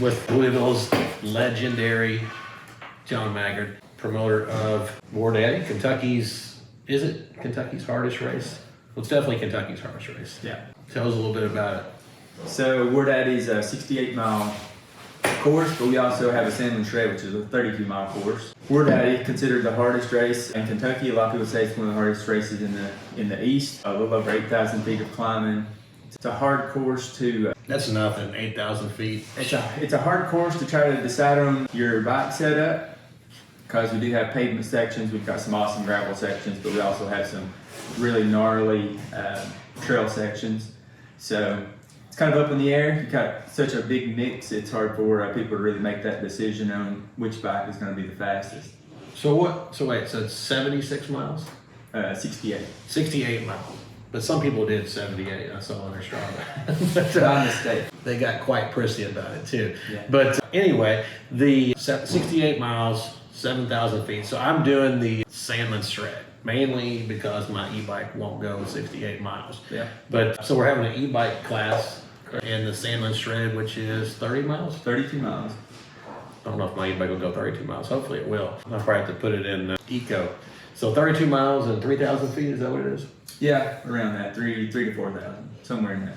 with Louisville's legendary John Maggard, promoter of WDY, is it Kentucky's hardest race? Well, it's definitely Kentucky's hardest race. Yeah. Tell us a little bit about it. So WDY's a 68-mile course, but we also have a Sandlin Shred, which is a 32-mile course. WDY considered the hardest race in Kentucky. A lot of people say it's one of the hardest races in the East. A little over 8,000 feet of climbing. It's a hard course to. That's nothing. 8,000 feet. It's a hard course to try to decide on your bike setup, because we do have pavement sections. We've got some awesome gravel sections, but we also have some really gnarly trail sections. So it's kind of up in the air. You've got such a big mix, it's hard for people to really make that decision on which bike is going to be the fastest. So wait, so it's 76 miles? 68. 68 miles. But some people did 78, I saw on their Strava. My mistake. They got quite prissy about it too. Yeah. But anyway, the 68 miles, 7,000 feet. So I'm doing the Sandlin Shred, mainly because my e-bike won't go 68 miles. Yeah. But so we're having an e-bike class and the Sandlin Shred, which is 30 miles? 32 miles. I don't know if my e-bike will go 32 miles. Hopefully it will. I'll probably have to put it in eco. So 32 miles and 3,000 feet, is that what it is? Yeah, around that, 3 to 4,000, somewhere in that,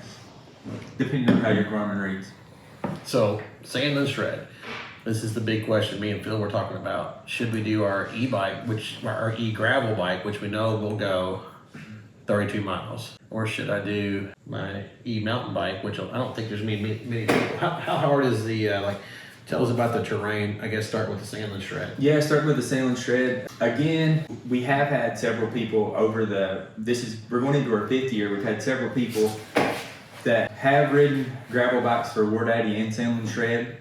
depending on how your Garmin reads. So Sandlin Shred. This is the big question me and Phil were talking about. Should we do our e-bike, our e-gravel bike, which we know will go 32 miles? Or should I do my e-mountain bike, which I don't think there's many people. How hard is the, tell us about the terrain. I guess start with the Sandlin Shred. Yeah, starting with the Sandlin Shred. Again, we have had several people we're going into our 5th year. We've had several people that have ridden gravel bikes for WDY and Sandlin Shred.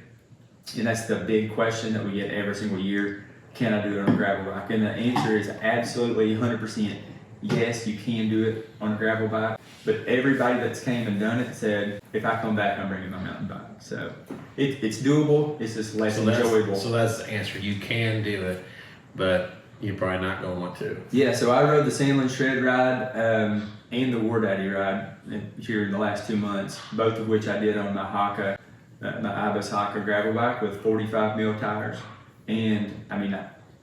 And that's the big question that we get every single year. Can I do it on a gravel bike? And the answer is absolutely 100% yes, you can do it on a gravel bike. But everybody that's came and done it said, if I come back, I'm bringing my mountain bike. So it's doable. It's just less enjoyable. So that's the answer. You can do it, but you're probably not going to want to. Yeah, so I rode the Sandlin Shred ride and the WDY ride here in the last 2 months, both of which I did on my Ibis Haka gravel bike with 45 mil tires. And I mean,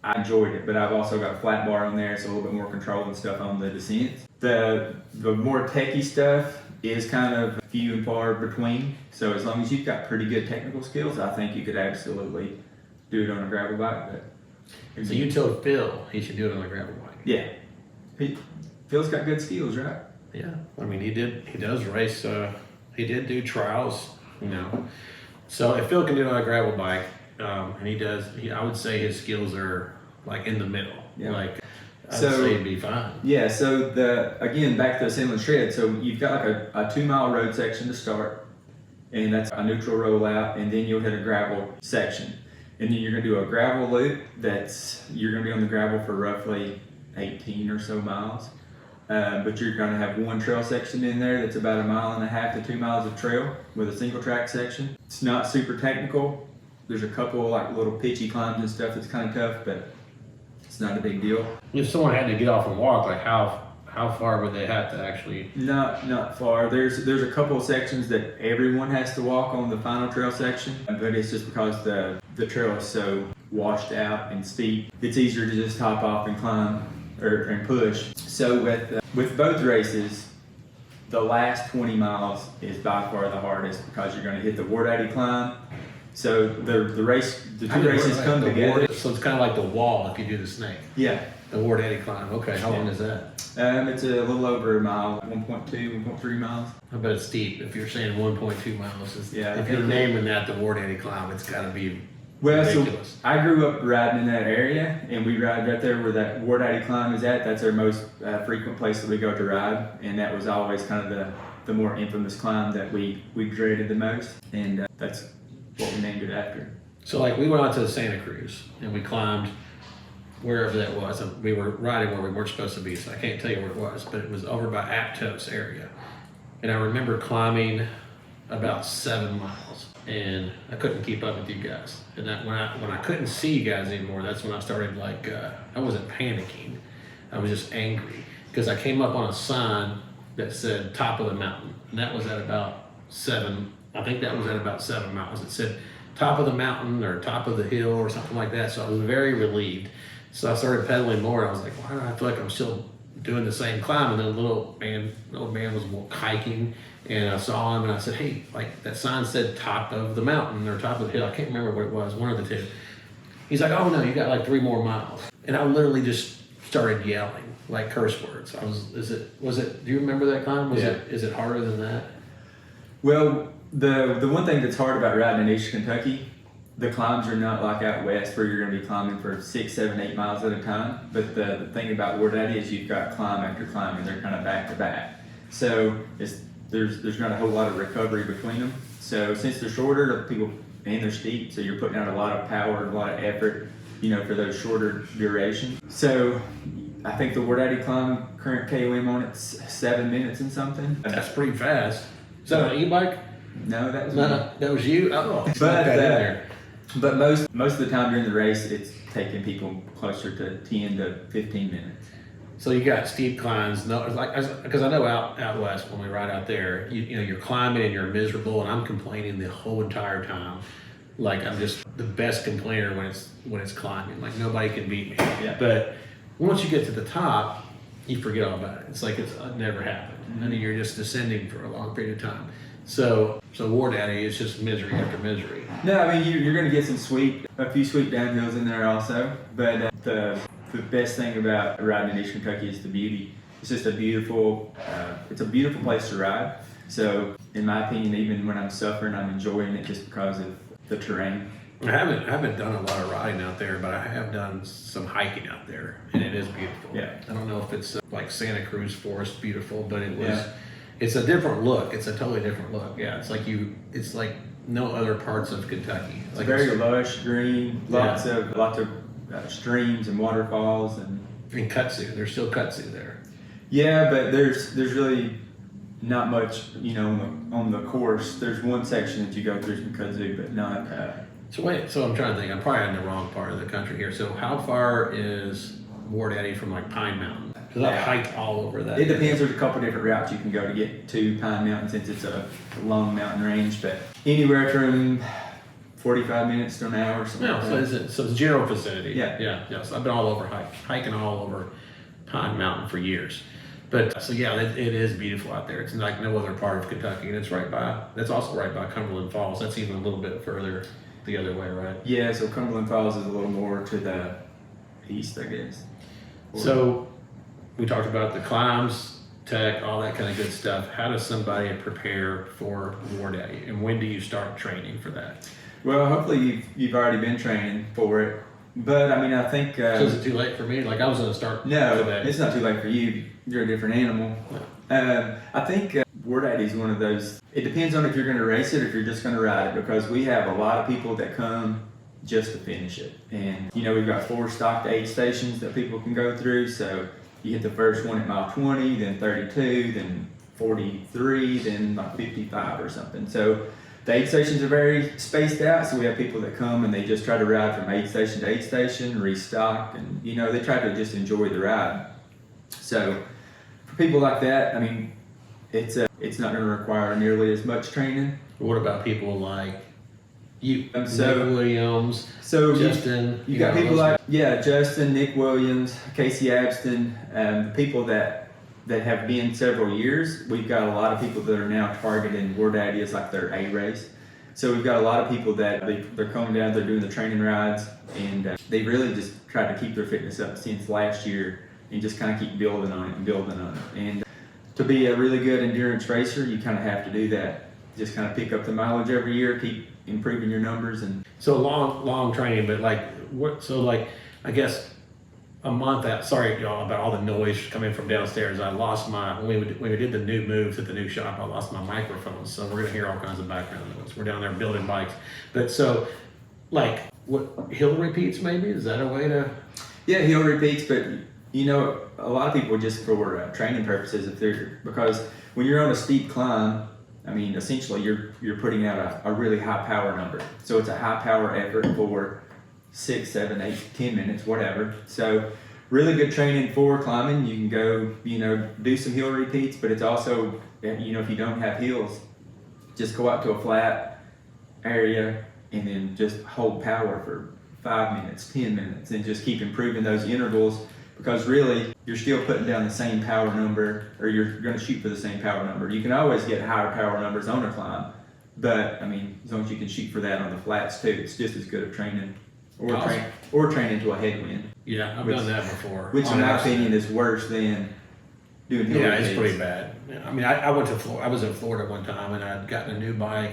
I enjoyed it, but I've also got a flat bar on there, so a little bit more control and stuff on the descents. The more techie stuff is kind of few and far between. So as long as you've got pretty good technical skills, I think you could absolutely do it on a gravel bike. But so you told Phil he should do it on a gravel bike. Yeah, Phil's got good skills, right? Yeah, I mean he does race. He did do trials, So if Phil can do it on a gravel bike, and he does, I would say his skills are like in the middle. Yeah. I'd say he'd be fine. Yeah, so again, back to the Sandlin Shred. So you've got like a 2-mile road section to start, and that's a neutral rollout, and then you'll hit a gravel section. And then you're gonna do a gravel loop you're gonna be on the gravel for roughly 18 or so miles. But you're gonna have one trail section in there that's about 1.5 to 2 miles of trail with a single track section. It's not super technical. There's a couple like little pitchy climbs and stuff that's kind of tough, but it's not a big deal. If someone had to get off and walk, like how far would they have to actually? Not far. There's a couple of sections that everyone has to walk on the final trail section, but it's just because the trail is so washed out and steep, it's easier to just hop off and climb and push. So with both races, the last 20 miles is by far the hardest because you're going to hit the WDY Climb. So the two races come together. So it's kind of like the wall if you do the snake. Yeah. The WDY Climb. Okay, how long is that? It's a little over a mile, 1.2, 1.3 miles. I bet it's steep. If you're saying 1.2 miles, yeah. If you're naming that the WDY Climb, it's got to be ridiculous. So I grew up riding in that area, and we ride right there where that WDY Climb is at. That's our most frequent place that we go to ride, and that was always kind of the more infamous climb that we dreaded the most, and that's what we named it after. So like we went out to Santa Cruz and we climbed wherever that was. And we were riding where we weren't supposed to be, so I can't tell you where it was, but it was over by Aptos area. And I remember climbing about 7 miles, and I couldn't keep up with you guys. And when I couldn't see you guys anymore, that's when I started I wasn't panicking. I was just angry because I came up on a sign that said top of the mountain, and that was at about 7. I think that was at about 7 miles. It said top of the mountain or top of the hill or something like that. So I was very relieved. So I started pedaling more. I was like, why do I feel like I'm still doing the same climb? And then the old man was hiking, and I saw him and I said, hey, like that sign said top of the mountain or top of the hill. I can't remember what it was, one of the two. He's like, oh no, you got like 3 more miles. And I literally just started yelling like curse words. Do you remember that climb? Is it harder than that? Well, the one thing that's hard about riding in East Kentucky, the climbs are not like out west where you're going to be climbing for 6, 7, 8 miles at a time. But the thing about where that is, you've got climb after climb, and they're kind of back to back. So there's not a whole lot of recovery between them. So since they're shorter, and they're steep, so you're putting out a lot of power and a lot of effort, for those shorter duration. So I think the WDY Climb current KOM on it's 7 minutes and something. That's pretty fast. Is that an e-bike? No, that was that was you. Oh, but most of the time during the race, it's taking people closer to 10 to 15 minutes. So you got steep climbs, because I know out west when we ride out there, you're climbing and you're miserable, and I'm complaining the whole entire time. Like I'm just the best complainer when it's climbing. Like nobody can beat me. Yeah. But once you get to the top, you forget all about it. It's like it's never happened. Mm-hmm. I mean, you're just descending for a long period of time. So WDY is just misery after misery. No, I mean you're going to get a few sweet downhills in there also. But the best thing about riding in East Kentucky is the beauty. It's just a beautiful place to ride. So in my opinion, even when I'm suffering, I'm enjoying it just because of the terrain. I haven't done a lot of riding out there, but I have done some hiking out there, and it is beautiful. Yeah. I don't know if it's like Santa Cruz Forest beautiful, but it was. Yeah. It's a different look. It's a totally different look. Yeah, it's like no other parts of Kentucky. It's like very lush, green, lots of streams and waterfalls and kudzu. There's still kudzu there. Yeah, but there's really not much, on the course. There's one section that you go through some kudzu, but not. So I'm trying to think. I'm probably in the wrong part of the country here. So how far is WDY from like Pine Mountain? Because I've hiked all over that. It depends. There's a couple different routes you can go to get to Pine Mountain since it's a long mountain range, but anywhere from 45 minutes to an hour or something. No, so it's general vicinity. Yeah. So I've been all over hiking all over Pine Mountain for years. But it is beautiful out there. It's like no other part of Kentucky, and that's also right by Cumberland Falls. That's even a little bit further the other way, right? Yeah, so Cumberland Falls is a little more to the east, I guess. So we talked about the climbs, tech, all that kind of good stuff. How does somebody prepare for WDY, and when do you start training for that? Well, hopefully you've already been training for it. But I mean, I think. So is it too late for me? Like I was going to start. No, today. It's not too late for you. You're a different animal. I think WDY is one of those. It depends on if you're going to race it or if you're just going to ride it, because we have a lot of people that come just to finish it. And we've got 4 stocked aid stations that people can go through. So you hit the first one at mile 20, then 32, then 43, then like 55 or something. So the aid stations are very spaced out, so we have people that come and they just try to ride from aid station to aid station, restock, and they try to just enjoy the ride. So for people like that, I mean, it's not going to require nearly as much training. What about people like you, Nick Williams, Justin? You got people like Justin, Nick Williams, Casey Abston, people that have been several years. We've got a lot of people that are now targeting WDY as like their A race. So we've got a lot of people that they're coming down, they're doing the training rides, and they really just tried to keep their fitness up since last year and just kind of keep building on it. And to be a really good endurance racer, you kind of have to do that. Just kind of pick up the mileage every year, keep improving your numbers. And so long training, but I guess a month out. Sorry, y'all, about all the noise coming from downstairs. I lost when we did the new moves at the new shop, I lost my microphone, so we're gonna hear all kinds of background noise. We're down there building bikes, but what hill repeats maybe? Is that a way to? Yeah, hill repeats, but a lot of people just for training purposes, because when you're on a steep climb, I mean, essentially you're putting out a really high power number. So it's a high power effort for 6, 7, 8, 10 minutes, whatever. So really good training for climbing. You can go, do some hill repeats, but it's also, if you don't have hills, just go out to a flat area and then just hold power for 5 minutes, 10 minutes, and just keep improving those intervals, because really you're still putting down the same power number, or you're going to shoot for the same power number. You can always get higher power numbers on a climb, but I mean, as long as you can shoot for that on the flats too, it's just as good of training, or Awesome. train into a headwind. Yeah, I've done that before. Which in my opinion is worse than doing hill Yeah, it's routines. pretty bad. Yeah, I mean, I went to Florida. I was in Florida one time, and I'd gotten a new bike.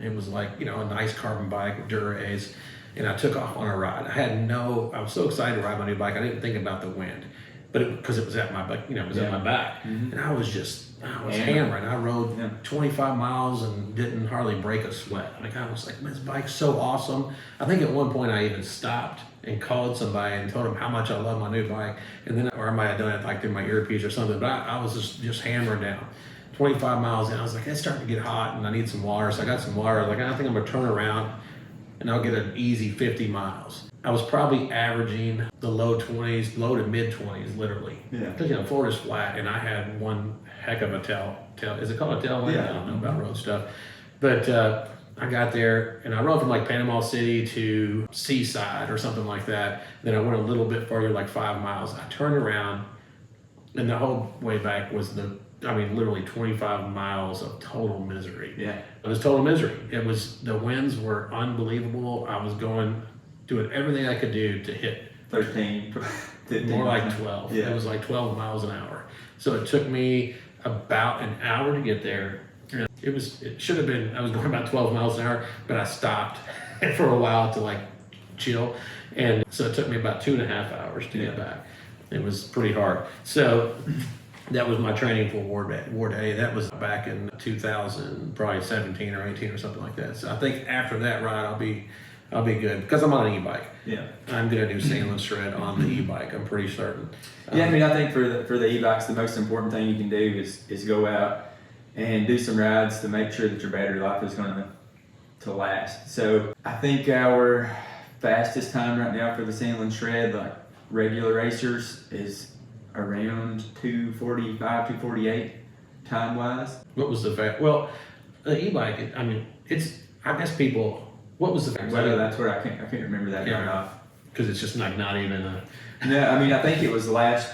It was like, you know, a nice carbon bike with Dura-A's, and I took off on a ride. I was so excited to ride my new bike. I didn't think about the wind, but because it was at my back, you know, it was at my back, and I was hammering. I rode 25 miles and didn't hardly break a sweat. Like, I was like, this bike's so awesome. I think at one point I even stopped and called somebody and told them how much I love my new bike, and then, or I might have done it like through my earpiece or something, but I was just hammering down. 25 miles in, I was like, it's starting to get hot and I need some water. So I got some water. I was like, I think I'm gonna turn around and I'll get an easy 50 miles. I was probably averaging the low 20s, low to mid 20s, literally. Yeah. Because, you know, Florida's flat, and I had one heck of a tail. Is it called a tailwind? Yeah. I don't know about road stuff. But I got there, and I rode from like Panama City to Seaside or something like that. Then I went a little bit farther, like 5 miles. I turned around, and the whole way back was literally 25 miles of total misery. Yeah. It was total misery. The winds were unbelievable. I was doing everything I could do to hit 13, 15. more like 12. Yeah. It was like 12 miles an hour. So it took me about an hour to get there. And it should have been, I was going about 12 miles an hour, but I stopped for a while to like chill. And so it took me about 2.5 hours to get back. It was pretty hard. So that was my training for War Daddy. That was back in 2000, probably 17 or 18 or something like that. So I think after that ride, I'll be good, because I'm on an e-bike. Yeah. I'm gonna do Sandlin Shred on the e-bike. I'm pretty certain. Yeah, I mean, I think for the e-bikes, the most important thing you can do is go out and do some rides to make sure that your battery life is going to last. So I think our fastest time right now for the Sandlin Shred, like regular racers, is around 2:45, 2:48 time wise. What was the fact? Well, the e-bike. I guess people. What was the fact? Whether that's where I can't remember that or not. Because it's just not even a. No, I mean, I think it was last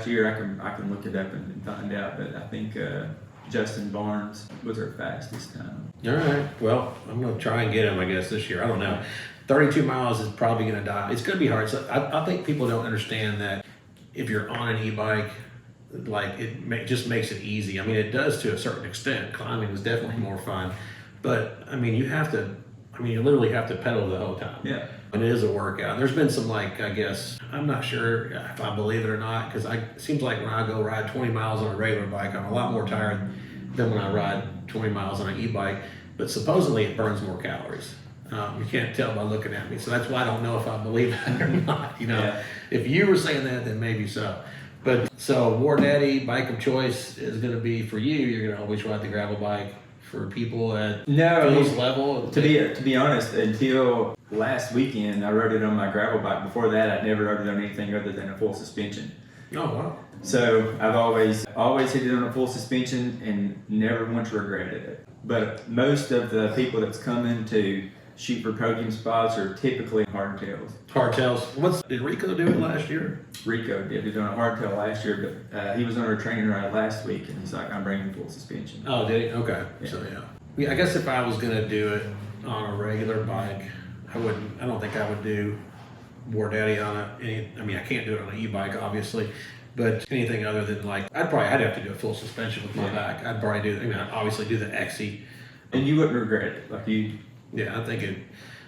year. I can look it up and find out, but I think Justin Barnes was our fastest time. All right. Well, I'm gonna try and get him, I guess, this year. I don't know. 32 miles is probably gonna die. It's gonna be hard. So I think people don't understand that if you're on an e-bike, like just makes it easy. I mean, it does to a certain extent. Climbing is definitely more fun, but I mean, you literally have to pedal the whole time. Yeah. And it is a workout. There's been some, like, I guess, I'm not sure if I believe it or not, because it seems like when I go ride 20 miles on a regular bike, I'm a lot more tired than when I ride 20 miles on an e-bike, but supposedly it burns more calories. You can't tell by looking at me, so that's why I don't know if I believe it or not. You know, Yeah. If you were saying that, then maybe so. But so War Daddy bike of choice is going to be for you. You're going to always ride the gravel bike. For people at Phil's level, to be honest, until last weekend, I rode it on my gravel bike. Before that, I'd never rode it on anything other than a full suspension. Oh wow! So I've always hit it on a full suspension and never once regretted it. But most of the people that's coming to shoot for podium spots are typically hardtails. Hardtails. Did Rico do it last year? Rico did it on a hardtail last year, but he was on a training ride last week, and he's like, "I'm bringing full suspension." Oh, did he? Okay. Yeah. So yeah. I guess if I was gonna do it on a regular bike, I don't think I would do War Daddy on I can't do it on an e-bike, obviously, but anything other than like, I'd have to do a full suspension with my back. I'd probably obviously do the XC. And you wouldn't regret it, like you. Yeah, I think it.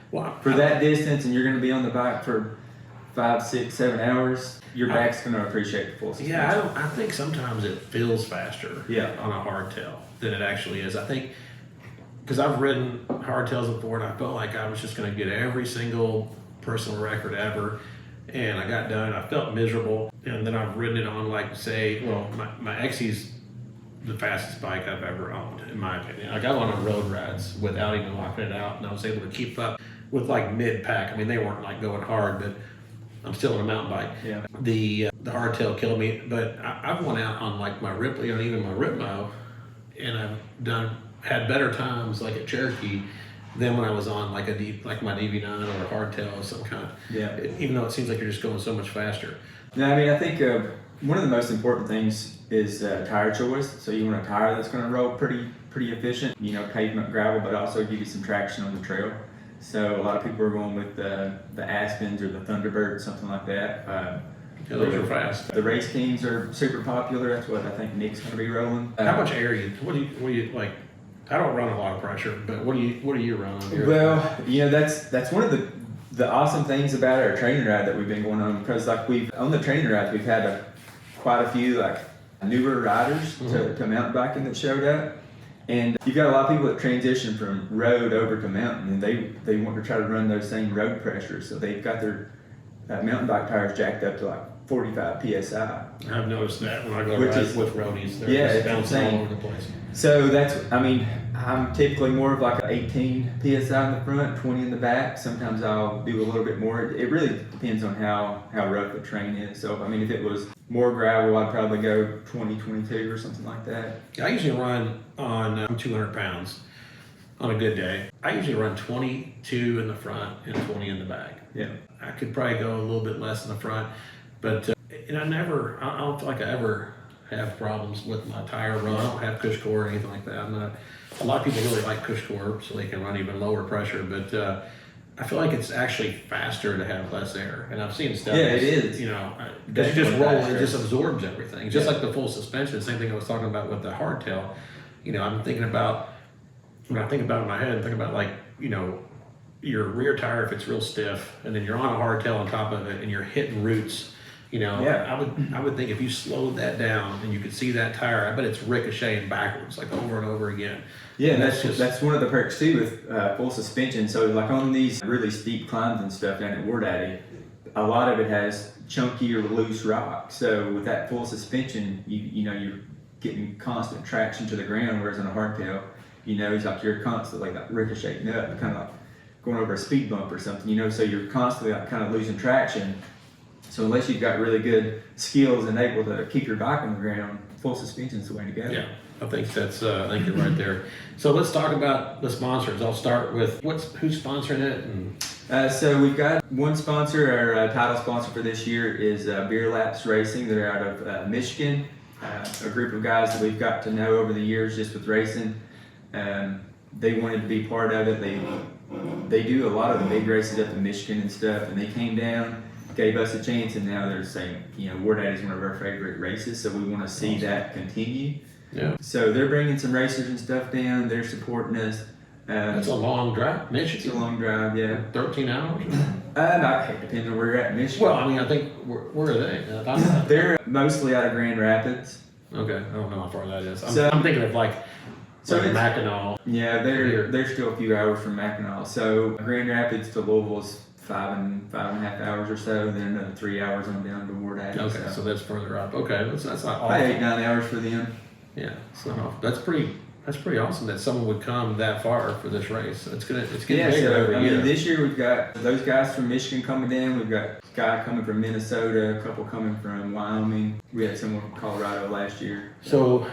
Well, For that distance, and you're going to be on the bike for 5, 6, 7 hours, your back's going to appreciate the full suspension. Yeah, I think sometimes it feels faster on a hardtail than it actually is. I think, because I've ridden hardtails before, and I felt like I was just going to get every single personal record ever, and I got done, I felt miserable, and then I've ridden it on, like, say, my XC's the fastest bike I've ever owned, in my opinion. I got on road rides without even locking it out, and I was able to keep up with like mid-pack. I mean, they weren't like going hard, but I'm still on a mountain bike. Yeah. The hardtail killed me, but I've went out on like my Ripley and even my Ripmo, and I've had better times like at Cherokee than when I was on like like my DV9 or a hardtail of some kind. Yeah. Even though it seems like you're just going so much faster. No, I mean, I think one of the most important things is tire choice. So you want a tire that's going to roll pretty efficient, you know, pavement, gravel, but also give you some traction on the trail. So a lot of people are going with the Aspens or the Thunderbird, something like that. Yeah, those are fast. The race teams are super popular. That's what I think Nick's going to be rolling. How much air what do you like? I don't run a lot of pressure, but what do you run on your? Well, you know, that's one of the awesome things about our training ride that we've been going on, because like on the training rides we've had quite a few like newer riders to mountain biking that showed up, and you've got a lot of people that transition from road over to mountain, and they want to try to run those same road pressures, so they've got their mountain bike tires jacked up to like 45 psi. I've noticed that when I go ride with roadies, they're just bouncing all over the place. So I'm typically more of like an 18 psi in the front, 20 in the back. Sometimes I'll do a little bit more. It really depends on how rough the terrain is. So I mean, if it was more gravel, I'd probably go 20, 22 or something like that. I usually run on 200 pounds on a good day. I usually run 22 in the front and 20 in the back. Yeah. I could probably go a little bit less in the front, but and I don't feel like I ever have problems with my tire run. I don't have cush core or anything like that. A lot of people really like cush core so they can run even lower pressure, but I feel like it's actually faster to have less air. And I've seen stuff. Yeah, it is. You know, because you just roll and it just absorbs everything. Just like the full suspension, same thing I was talking about with the hardtail. You know, I'm thinking about, when I think about it in my head, I'm thinking about like, you know, your rear tire if it's real stiff, and then you're on a hardtail on top of it and you're hitting roots. You know, I would think if you slowed that down and you could see that tire, I bet it's ricocheting backwards like over and over again. Yeah, and that's one of the perks too with full suspension. So like on these really steep climbs and stuff down at WDY, a lot of it has chunky or loose rock. So with that full suspension, you know you're getting constant traction to the ground, whereas on a hardtail, you know, it's like you're constantly like ricocheting up, kind of like going over a speed bump or something. You know, so you're constantly like kind of losing traction. So unless you've got really good skills and able to keep your bike on the ground, full suspension is the way to go. Yeah, I think I think you're right there. So let's talk about the sponsors. I'll start with who's sponsoring it. And so we've got one sponsor. Our title sponsor for this year is Beer Laps Racing. They're out of Michigan. A group of guys that we've got to know over the years just with racing. They wanted to be part of it. They do a lot of the big races up in Michigan and stuff, and they came down, gave us a chance, and now they're saying, you know, WDY is one of our favorite races, so we want to see that continue. Yeah. So they're bringing some racers and stuff down. They're supporting us. It's a long drive, Michigan. It's a long drive, yeah. 13 hours? It depends on where you're at in Michigan. Well, I mean, I think, where are they? They're mostly out of Grand Rapids. Okay, I don't know how far that is. I'm thinking of like Mackinac. Yeah, they're still a few hours from Mackinac. So Grand Rapids to Louisville is 5.5 hours or so, then another 3 hours on down to WDY. Okay, so that's further up. Okay, that's not awful. Probably 8-9 hours for them. Yeah, it's not awful. That's pretty awesome that someone would come that far for this race. It's getting bigger every year. This year we've got those guys from Michigan coming down. We've got a guy coming from Minnesota, a couple coming from Wyoming. We had someone from Colorado last year. So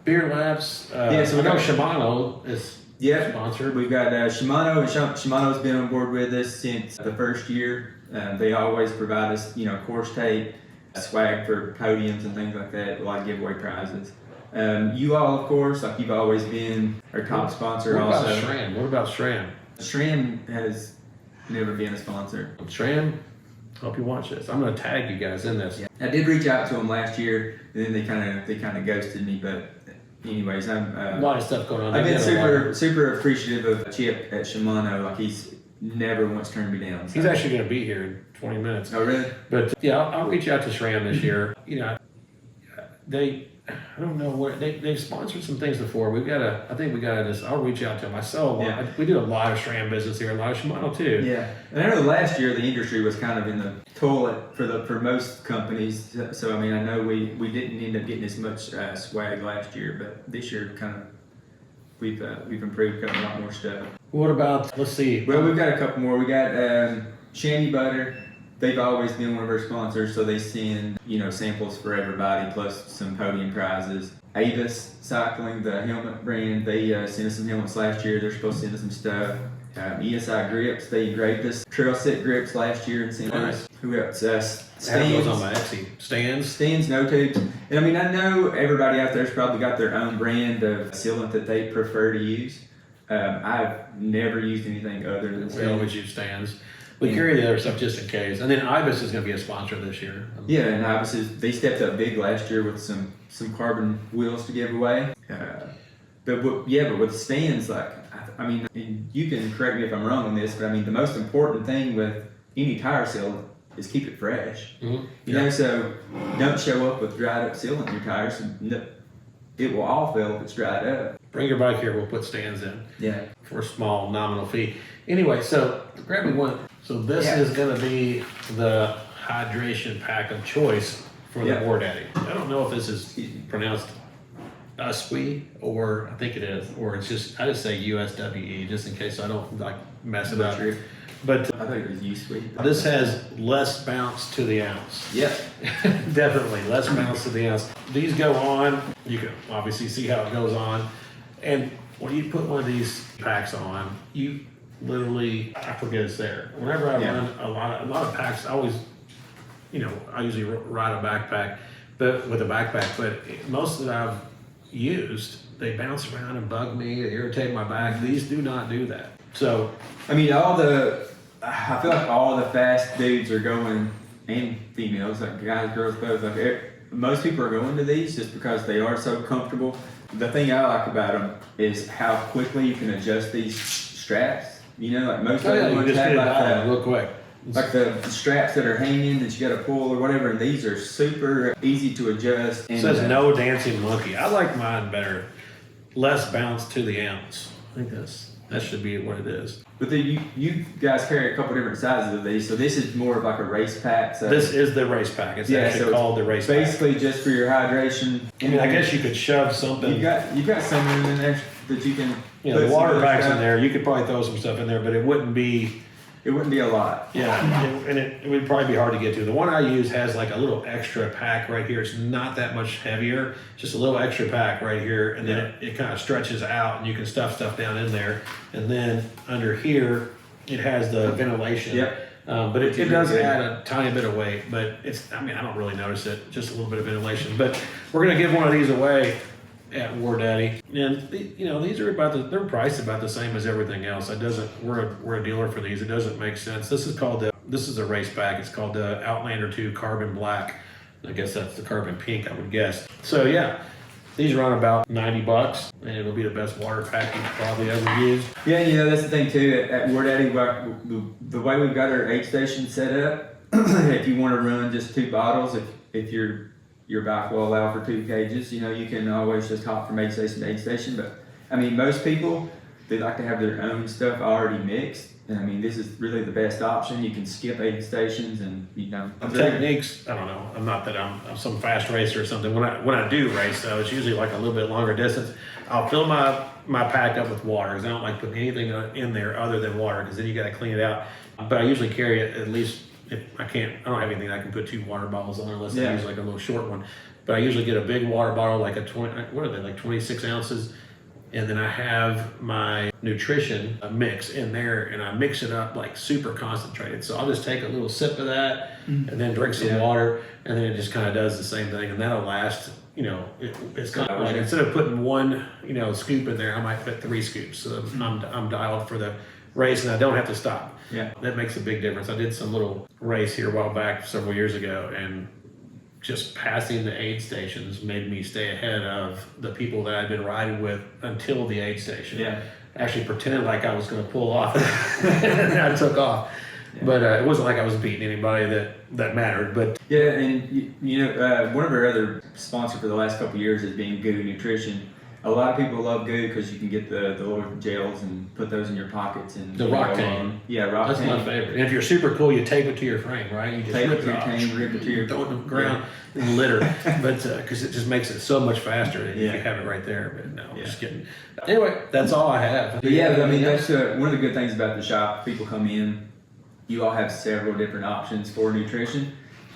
Beer Labs. So we know got Shimano is sponsored. We've got Shimano, and Shimano's been on board with us since the first year. They always provide us, you know, course tape, swag for podiums and things like that, a lot of giveaway prizes. You all, of course, like you've always been our top sponsor. What about SRAM? SRAM has never been a sponsor. SRAM, hope you watch this. I'm going to tag you guys in this. Yeah. I did reach out to them last year, and then they kind of ghosted me. But anyways, a lot of stuff going on. I've been super appreciative of Chip at Shimano. Like he's never once turned me down. So. He's actually going to be here in 20 minutes. Oh, really? But yeah, I'll reach out to SRAM this year. You know, I don't know where they've sponsored some things before. I think we gotta just. I'll reach out to them. I sell a lot. Yeah. We do a lot of SRAM business here, a lot of Shimano too. Yeah, and I know last year the industry was kind of in the toilet for most companies. So I mean, I know we didn't end up getting as much swag last year, but this year kind of we've improved, got a lot more stuff. What about? Let's see. Well, we've got a couple more. We got Shandy Butter. They've always been one of our sponsors, so they send, you know, samples for everybody, plus some podium prizes. Avis Cycling, the helmet brand, they sent us some helmets last year. They're supposed to send us some stuff. ESI grips. They engraved us trail set grips last year in St. Louis. Nice. Who else? I have those on Stands. my Etsy. Stands. Stands, no tubes. And I mean, I know everybody out there's probably got their own brand of sealant that they prefer to use. I've never used anything other than We stands. always use stands. We carry the other stuff just in case. And then Ibis is going to be a sponsor this year. Yeah, and obviously they stepped up big last year with some carbon wheels to give away. But with stands, like I mean, and you can correct me if I'm wrong on this, but I mean the most important thing with any tire sealant is keep it fresh. Mm-hmm. You know, so don't show up with dried up sealant in your tires. It will all fail if it's dried up. Bring your bike here. We'll put stands in Yeah. for a small nominal fee. Anyway, so grab me one. So this is going to be the hydration pack of choice for the War Daddy. I don't know if this is pronounced USWE or I think it is, or it's just, I just say USWE just in case I don't like mess it up. But I thought it was useful. this has less bounce to the ounce. Yep. Definitely less bounce to the ounce. These go on. You can obviously see how it goes on. And when you put one of these packs on, you literally, I forget it's there. Whenever I run a lot of packs, I always, I usually ride a backpack, but with a backpack. But most that I've used, they bounce around and bug me, they irritate my back. These do not do that. So, I mean, I feel like all the fast dudes are going, and females, like guys, girls, both. Like most people are going to these just because they are so comfortable. The thing I like about them is how quickly you can adjust these straps. You know, like most other ones have real quick. Like the straps that are hanging that you got to pull or whatever, and these are super easy to adjust. It says no dancing monkey. I like mine better. Less bounce to the ounce. I think that should be what it is. But then you guys carry a couple different sizes of these, so this is more of like a race pack. So this is the race pack. It's actually called the race pack. Basically just for your hydration. I mean, I guess you could shove something. You've got some room in there that you can. The water pack's in there. You could probably throw some stuff in there, but it wouldn't be. It wouldn't be a lot. Yeah, and it would probably be hard to get to. The one I use has like a little extra pack right here. It's not that much heavier, just a little extra pack right here, and then it kind of stretches out, and you can stuff stuff down in there. And then under here, it has the ventilation. Yep. But it does add a tiny bit of weight, but I don't really notice it, just a little bit of ventilation. But we're gonna give one of these away at War Daddy, and these are they're priced about the same as everything else. It doesn't. We're a dealer for these. It doesn't make sense. This is a race pack. It's called the Outlander 2 Carbon Black. I guess that's the Carbon Pink, I would guess. So yeah, these run about $90, and it'll be the best water pack you've probably ever used. Yeah, that's the thing too. At War Daddy, the way we've got our aid station set up, if you want to run just 2 bottles, if your bike will allow for 2 cages, you can always just hop from aid station to aid station. But I mean, most people, they like to have their own stuff already mixed. And I mean, this is really the best option. You can skip aid stations and, Techniques, I don't know. I'm not that I'm some fast racer or something. When I do race, though, it's usually like a little bit longer distance. I'll fill my pack up with water because I don't like putting anything in there other than water because then you got to clean it out. But I usually carry it at least. If I don't have anything I can put 2 water bottles on unless I use like a little short one. But I usually get a big water bottle, like what are they, like 26 ounces? And then I have my nutrition mix in there and I mix it up like super concentrated. So I'll just take a little sip of that and then drink some water, and then it just kind of does the same thing, and that'll last, it's kind of like, instead of putting 1, scoop in there, I might put 3 scoops. So I'm dialed for the race and I don't have to stop. Yeah. That makes a big difference. I did some little race here a while back, several years ago, and just passing the aid stations made me stay ahead of the people that I'd been riding with until the aid station. Yeah. Actually pretended like I was going to pull off and I took off. Yeah. But it wasn't like I was beating anybody that mattered. But yeah, and one of our other sponsors for the last couple of years has been Goo Nutrition. A lot of people love Goo because you can get the little gels and put those in your pockets. And the Roctane. Yeah, Roctane. That's my favorite. And if you're super cool, you tape it to your frame, right? You just tape rip it to your cane, rip it to your... Throw it on the ground and litter. But because it just makes it so much faster if you have it right there. But no, just kidding. Anyway, that's all I have. But yeah, I mean, that's one of the good things about the shop. People come in, you all have several different options for nutrition.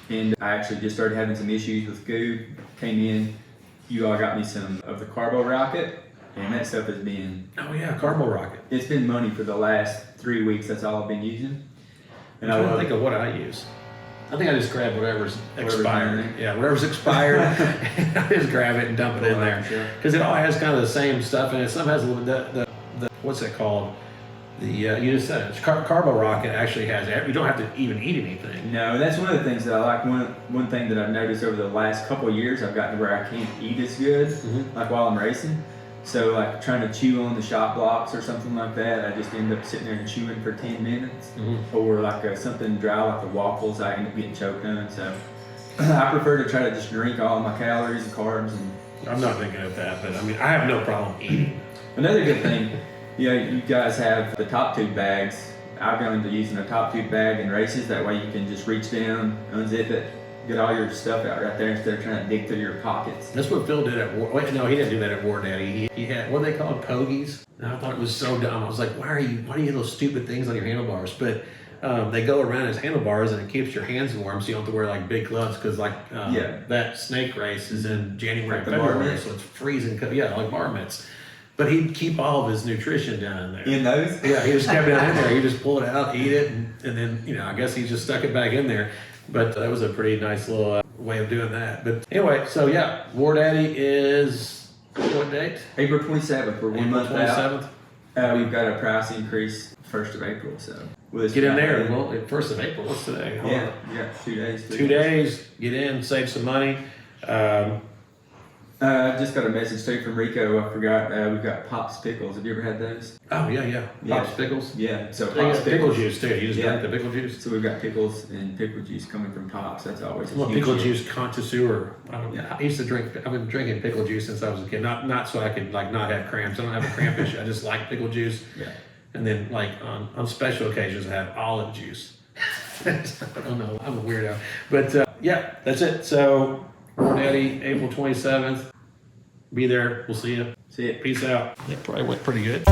And I actually just started having some issues with Goo. Came in, you all got me some of the Carbo Rocket. and that stuff has been. Oh yeah, Carbo Rocket. It's been money for the last 3 weeks. That's all I've been using. And I'm trying to think of what I use. I think I just grab whatever's expired. in there. Yeah, whatever's expired. I just grab it and dump it in there because it all has kind of the same stuff in it. Some has a little the what's it called? You just said it. Carbo Rocket actually has. You don't have to even eat anything. No, that's one of the things that I like. One thing that I've noticed over the last couple of years, I've gotten to where I can't eat as good, like while I'm racing. So like trying to chew on the shot blocks or something like that, I just end up sitting there and chewing for 10 minutes. Or like something dry like the waffles, I end up getting choked on. So I prefer to try to just drink all my calories and carbs. And I'm not thinking of that, but I mean, I have no problem eating. another good thing, you guys have the top tube bags. I've gone into using a top tube bag in races. That way you can just reach down, unzip it, get all your stuff out right there instead of trying to dig through your pockets. That's what Phil did at Wait, no, he didn't do that at War Daddy. He had, what are they called, pogies? And I thought it was so dumb. I was like, why do you have those stupid things on your handlebars? But they go around as handlebars and it keeps your hands warm so you don't have to wear like big gloves because that snake race is in January, Like the February, bar mitts? so it's freezing. Yeah, like bar mitts. But he'd keep all of his nutrition down in there. In those? Yeah, he just kept it in there. He just pull it out, eat it, and then, I guess he just stuck it back in there. But that was a pretty nice little way of doing that. But anyway, so yeah, War Daddy is, what date? April 27th. We're 1 April month 27th. out. We've got a price increase 1st of April. So Get in there. Well, 1st of April. What's today? Hold on. Yeah, 2 days. 2 days. Get in, save some money. I just got a message too from Rico. I forgot. We've got Pops Pickles. Have you ever had those? Oh, yeah. Pops Pickles. Yeah. So They Pops got pickle juice too. You just drink the pickle juice? So we've got pickles and pickle juice coming from Pops. That's always a I'm a huge pickle hit. juice connoisseur. I used to drink. I've been drinking pickle juice since I was a kid. Not so I could like not have cramps. I don't have a cramp issue. I just like pickle juice. Yeah. And then like on special occasions, I have olive juice. I don't know. I'm a weirdo. But yeah, that's it. So War Daddy, April 27th. Be there. We'll see you. See it. Peace out. That probably went pretty good.